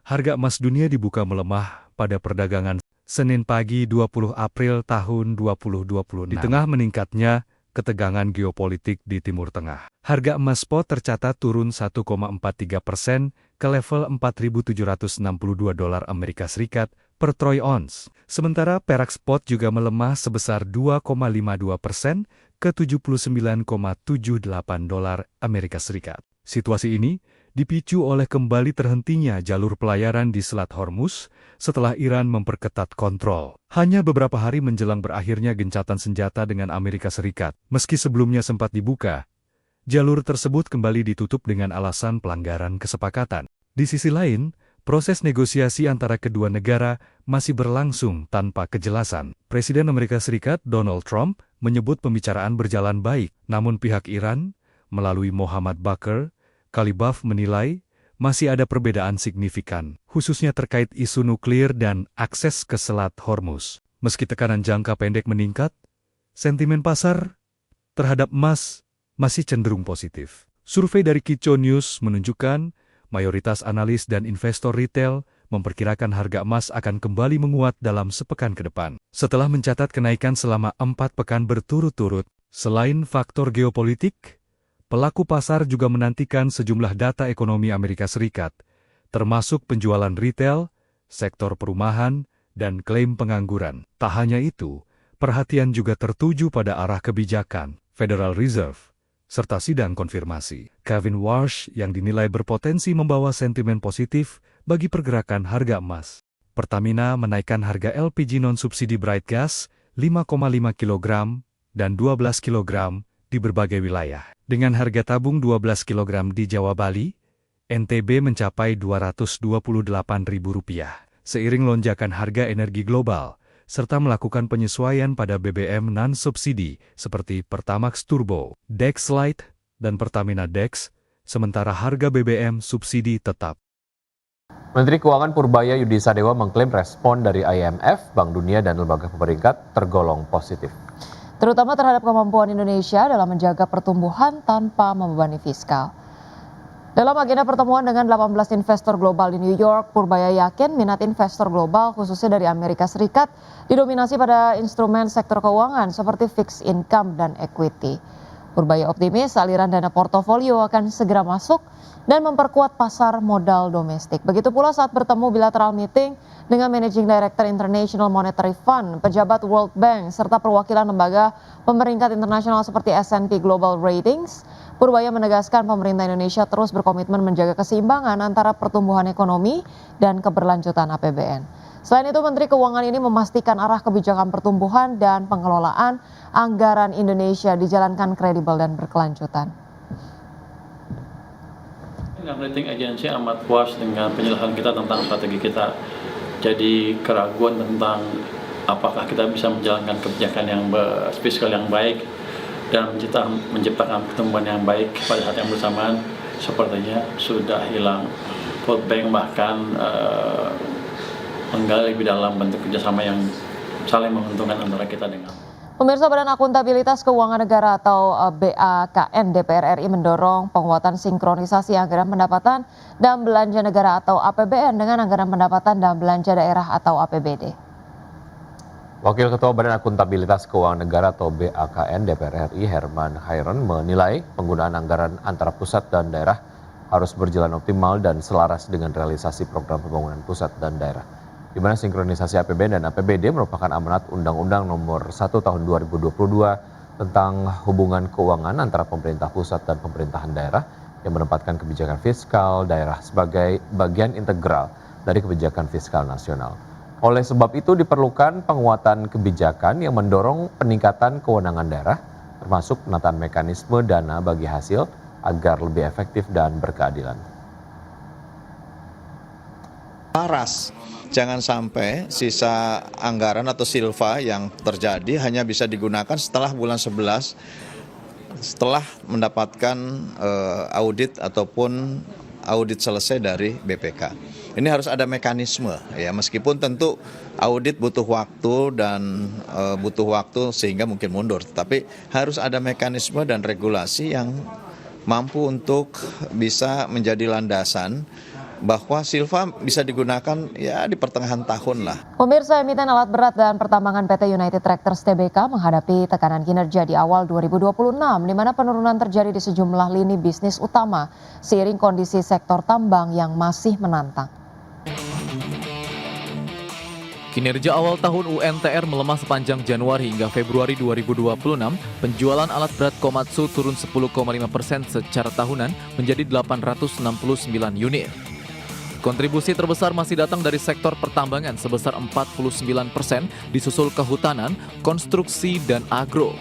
Harga emas dunia dibuka melemah pada perdagangan Senin pagi 20 April tahun 2026. Di tengah meningkatnya ketegangan geopolitik di Timur Tengah. Harga emas spot tercatat turun 1,43% ke level $4.762 Amerika Serikat per troy ounce. Sementara perak spot juga melemah sebesar 2,52% ke $79,78 Amerika Serikat. Situasi ini dipicu oleh kembali terhentinya jalur pelayaran di Selat Hormuz setelah Iran memperketat kontrol. Hanya beberapa hari menjelang berakhirnya gencatan senjata dengan Amerika Serikat, meski sebelumnya sempat dibuka, jalur tersebut kembali ditutup dengan alasan pelanggaran kesepakatan. Di sisi lain, proses negosiasi antara kedua negara masih berlangsung tanpa kejelasan. Presiden Amerika Serikat Donald Trump menyebut pembicaraan berjalan baik, namun pihak Iran, melalui Mohammad Bakr Kalibaf menilai masih ada perbedaan signifikan, khususnya terkait isu nuklir dan akses ke Selat Hormuz. Meski tekanan jangka pendek meningkat, sentimen pasar terhadap emas masih cenderung positif. Survei dari Kitco News menunjukkan mayoritas analis dan investor retail memperkirakan harga emas akan kembali menguat dalam sepekan ke depan. Setelah mencatat kenaikan selama 4 pekan berturut-turut, selain faktor geopolitik, pelaku pasar juga menantikan sejumlah data ekonomi Amerika Serikat, termasuk penjualan retail, sektor perumahan, dan klaim pengangguran. Tak hanya itu, perhatian juga tertuju pada arah kebijakan Federal Reserve, serta sidang konfirmasi Kevin Warsh yang dinilai berpotensi membawa sentimen positif bagi pergerakan harga emas. Pertamina menaikkan harga LPG non-subsidi Bright Gas 5,5 kg dan 12 kg di berbagai wilayah. Dengan harga tabung 12 kg di Jawa Bali, NTB mencapai Rp228.000. Seiring lonjakan harga energi global, serta melakukan penyesuaian pada BBM non-subsidi seperti Pertamax Turbo, Dex Lite, dan Pertamina Dex, sementara harga BBM subsidi tetap. Menteri Keuangan Purbaya Yudi Sadewa mengklaim respon dari IMF, Bank Dunia, dan lembaga pemerintah tergolong positif, terutama terhadap kemampuan Indonesia dalam menjaga pertumbuhan tanpa membebani fiskal. Dalam agenda pertemuan dengan 18 investor global di New York, Purbaya yakin minat investor global khususnya dari Amerika Serikat didominasi pada instrumen sektor keuangan seperti fixed income dan equity. Purbaya optimis aliran dana portofolio akan segera masuk dan memperkuat pasar modal domestik. Begitu pula saat bertemu bilateral meeting dengan Managing Director International Monetary Fund, pejabat World Bank, serta perwakilan lembaga pemeringkat internasional seperti S&P Global Ratings, Purbaya menegaskan pemerintah Indonesia terus berkomitmen menjaga keseimbangan antara pertumbuhan ekonomi dan keberlanjutan APBN. Selain itu, Menteri Keuangan ini memastikan arah kebijakan pertumbuhan dan pengelolaan anggaran Indonesia dijalankan kredibel dan berkelanjutan. Rating agensi amat puas dengan penjelasan kita tentang strategi kita. Jadi keraguan tentang apakah kita bisa menjalankan kebijakan yang fiskal yang baik dan menciptakan pertumbuhan yang baik pada saat yang bersamaan sepertinya sudah hilang. World Bank bahkan menggali lebih dalam bentuk kerjasama yang saling menguntungkan antara kita dengan. Pemirsa, Badan Akuntabilitas Keuangan Negara atau BAKN DPR RI mendorong penguatan sinkronisasi anggaran pendapatan dan belanja negara atau APBN dengan anggaran pendapatan dan belanja daerah atau APBD. Wakil Ketua Badan Akuntabilitas Keuangan Negara atau BAKN DPR RI Herman Khairon menilai penggunaan anggaran antara pusat dan daerah harus berjalan optimal dan selaras dengan realisasi program pembangunan pusat dan daerah, di mana sinkronisasi APBN dan APBD merupakan amanat Undang-Undang Nomor 1 Tahun 2022 tentang hubungan keuangan antara pemerintah pusat dan pemerintahan daerah yang menempatkan kebijakan fiskal daerah sebagai bagian integral dari kebijakan fiskal nasional. Oleh sebab itu diperlukan penguatan kebijakan yang mendorong peningkatan kewenangan daerah, termasuk penataan mekanisme dana bagi hasil agar lebih efektif dan berkeadilan. Laras, jangan sampai sisa anggaran atau silva yang terjadi hanya bisa digunakan setelah bulan 11, setelah mendapatkan audit ataupun audit selesai dari BPK. Ini harus ada mekanisme, ya, meskipun tentu audit butuh waktu dan butuh waktu sehingga mungkin mundur, tapi harus ada mekanisme dan regulasi yang mampu untuk bisa menjadi landasan bahwa Silva bisa digunakan ya di pertengahan tahun lah. Pemirsa, emiten alat berat dan pertambangan PT United Tractors Tbk menghadapi tekanan kinerja di awal 2026, di mana penurunan terjadi di sejumlah lini bisnis utama seiring kondisi sektor tambang yang masih menantang. Kinerja awal tahun UNTR melemah sepanjang Januari hingga Februari 2026. Penjualan alat berat Komatsu turun 10,5% secara tahunan menjadi 869 unit. Kontribusi terbesar masih datang dari sektor pertambangan sebesar 49%, disusul kehutanan, konstruksi, dan agro.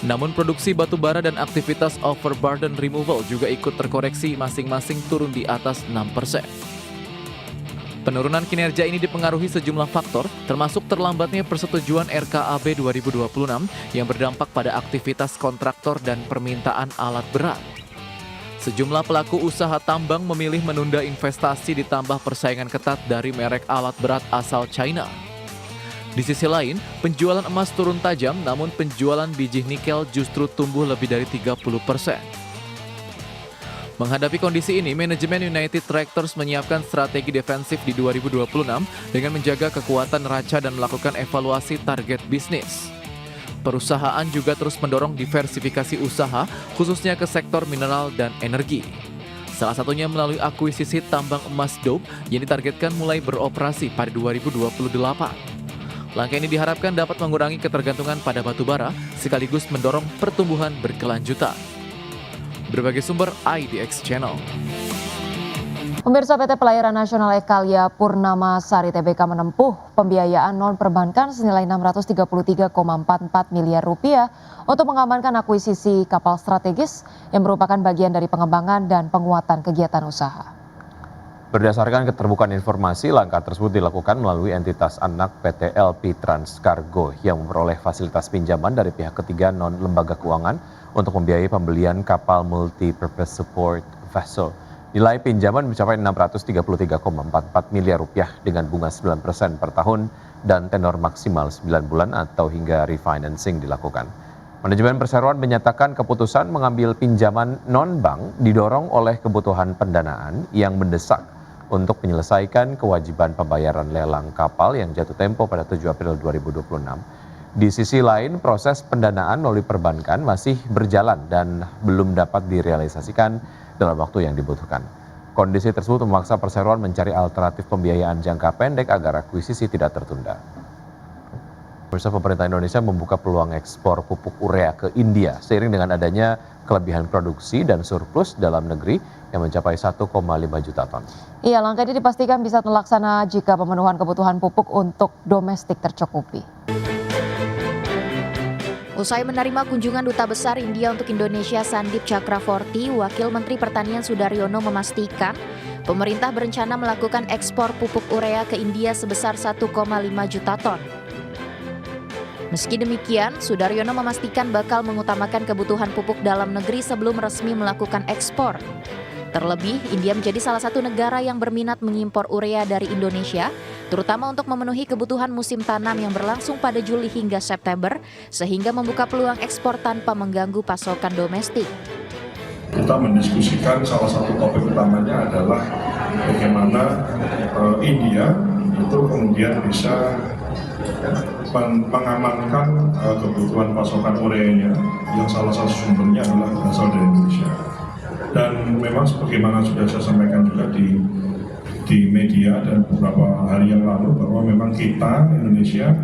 Namun produksi batu bara dan aktivitas overburden removal juga ikut terkoreksi, masing-masing turun di atas 6%. Penurunan kinerja ini dipengaruhi sejumlah faktor, termasuk terlambatnya persetujuan RKAB 2026 yang berdampak pada aktivitas kontraktor dan permintaan alat berat. Sejumlah pelaku usaha tambang memilih menunda investasi ditambah persaingan ketat dari merek alat berat asal China. Di sisi lain, penjualan emas turun tajam, namun penjualan biji nikel justru tumbuh lebih dari 30%. Menghadapi kondisi ini, manajemen United Tractors menyiapkan strategi defensif di 2026 dengan menjaga kekuatan neraca dan melakukan evaluasi target bisnis. Perusahaan juga terus mendorong diversifikasi usaha, khususnya ke sektor mineral dan energi. Salah satunya melalui akuisisi tambang emas Dope yang ditargetkan mulai beroperasi pada 2028. Langkah ini diharapkan dapat mengurangi ketergantungan pada batu bara, sekaligus mendorong pertumbuhan berkelanjutan. Berbagai sumber IDX Channel. Pemirsa, PT Pelayaran Nasional Ekalia Purnama Sari Tbk menempuh pembiayaan non-perbankan senilai Rp633,44 miliar untuk mengamankan akuisisi kapal strategis yang merupakan bagian dari pengembangan dan penguatan kegiatan usaha. Berdasarkan keterbukaan informasi, langkah tersebut dilakukan melalui entitas anak PT LP Transcargo yang memperoleh fasilitas pinjaman dari pihak ketiga non-lembaga keuangan untuk membiayai pembelian kapal multi-purpose support vessel. Nilai pinjaman mencapai Rp633,44 miliar dengan bunga 9% per tahun dan tenor maksimal 9 bulan atau hingga refinancing dilakukan. Manajemen perseroan menyatakan keputusan mengambil pinjaman non-bank didorong oleh kebutuhan pendanaan yang mendesak untuk menyelesaikan kewajiban pembayaran lelang kapal yang jatuh tempo pada 7 April 2026. Di sisi lain, proses pendanaan melalui perbankan masih berjalan dan belum dapat direalisasikan dalam waktu yang dibutuhkan. Kondisi tersebut memaksa perseroan mencari alternatif pembiayaan jangka pendek agar akuisisi tidak tertunda. Pemerintah Indonesia membuka peluang ekspor pupuk urea ke India seiring dengan adanya kelebihan produksi dan surplus dalam negeri yang mencapai 1,5 juta ton. Iya, langkah ini dipastikan bisa terlaksana jika pemenuhan kebutuhan pupuk untuk domestik tercukupi. Usai menerima kunjungan Duta Besar India untuk Indonesia Sandip Chakravorty, Wakil Menteri Pertanian Sudaryono memastikan pemerintah berencana melakukan ekspor pupuk urea ke India sebesar 1,5 juta ton. Meski demikian, Sudaryono memastikan bakal mengutamakan kebutuhan pupuk dalam negeri sebelum resmi melakukan ekspor. Terlebih, India menjadi salah satu negara yang berminat mengimpor urea dari Indonesia, terutama untuk memenuhi kebutuhan musim tanam yang berlangsung pada Juli hingga September, sehingga membuka peluang ekspor tanpa mengganggu pasokan domestik. Kita mendiskusikan salah satu topik utamanya adalah bagaimana India itu kemudian bisa mengamankan kebutuhan pasokan ureanya yang salah satu sumbernya adalah berasal dari Indonesia. Dan memang sebagaimana sudah saya sampaikan juga di media dan beberapa hari yang lalu bahwa memang kita Indonesia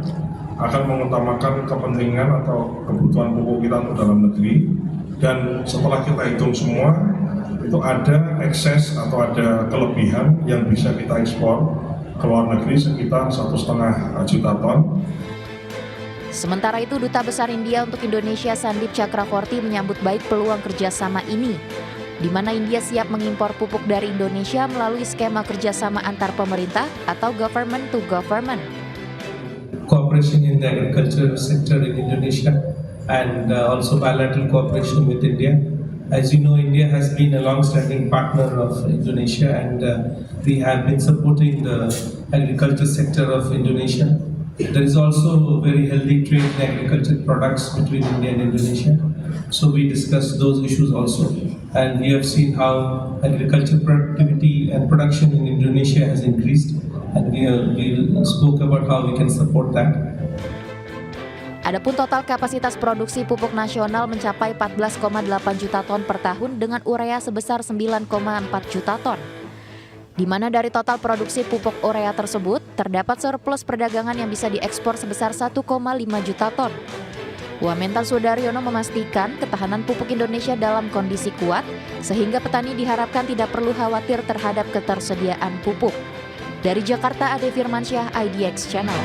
akan mengutamakan kepentingan atau kebutuhan pupuk kita untuk dalam negeri, dan setelah kita hitung semua itu ada ekses atau ada kelebihan yang bisa kita ekspor ke luar negeri sekitar 1,5 juta ton. Sementara itu, Duta Besar India untuk Indonesia Sandip Chakravorty menyambut baik peluang kerjasama ini, di mana India siap mengimpor pupuk dari Indonesia melalui skema kerjasama antar pemerintah atau government to government. Cooperation in the agriculture sector in Indonesia and also bilateral cooperation with India. As you know, India has been a long-standing partner of Indonesia, and we have been supporting the agriculture sector of Indonesia. There is also very healthy trade in agriculture products between India and Indonesia. So we discussed those issues also, and we have seen how agriculture productivity and production in Indonesia has increased, and we spoke about how we can support that. Adapun total kapasitas produksi pupuk nasional mencapai 14,8 juta ton per tahun dengan urea sebesar 9,4 juta ton. Di mana dari total produksi pupuk urea tersebut, terdapat surplus perdagangan yang bisa diekspor sebesar 1,5 juta ton. Wamentan Sudaryono memastikan ketahanan pupuk Indonesia dalam kondisi kuat, sehingga petani diharapkan tidak perlu khawatir terhadap ketersediaan pupuk. Dari Jakarta, Ade Firmansyah, IDX Channel.